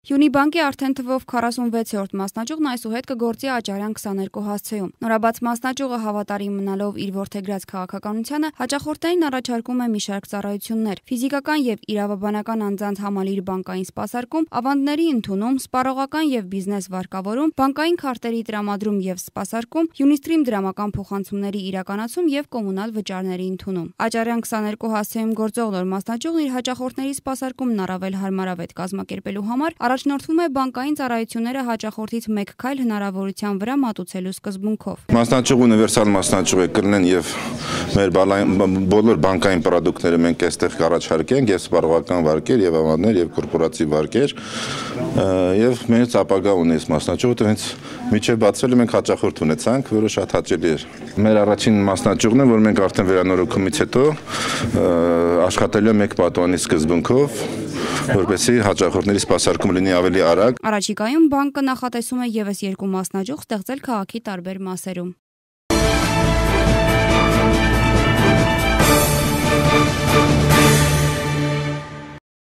Հյունի բանկի արդեն թվով 46-րդ մասնաճյուղն այսուհետ կգործի Աճարյան 22 հասցեում։ Նորաբաց մասնաճյուղը հավատարիմ մնալով իր որդեգրած քաղաքականությանը հաճախորդներին առաջարկում է մի շարք ծառայություններ՝ ֆիզիկական եւ իրավաբանական անձանց համալիր բանկային սպասարկում, ավանդների ընդունում, սպառողական եւ բիզնես վարկավորում, բանկային քարտերի տրամադրում եւ սպասարկում, Unistream դրամական փոխանցումների իրականացում եւ կոմունալ վճարների ընդունում։ Աճարյան 22 հասցեում գործող նոր մասնաճյուղն իր հաճախորդների սպասարկումն առավել հարմարավետ կազմակերպելու համար առաջնորդվում է բանկային ծառայությունները հաճախորդից մեկ քայլ հնարավորության վրա մատուցելու սկզբունքով։ Մասնաճյուղ ունիվերսալ մասնաճյուղ է կլինեն եւ մեր բոլոր բանկային պրոդուկտները մենք այստեղ կառաջարկենք եւ սպառողական վարկեր եւ ավանդներ եւ կորպորատիվ վարկեր եւ մեծ ապագա ունի այս մասնաճյուղը, հենց միջև բացվելը մենք հաճախորդ ունեցանք, որը շատ հաճելի էր։ Մեր առաջին մասնաճյուղն է, որ մենք արդեն վերանորոգումից հետո աշխատելու ենք պատուհանի սկզբունքով, որպեսզի հաճախորդների սպասարկումը լինի ավելի արագ։ Առաջիկայում բանկը նախատեսում է եւս 2 մասնաճյուղ ստեղծել քաղաքի տարբեր մասերում։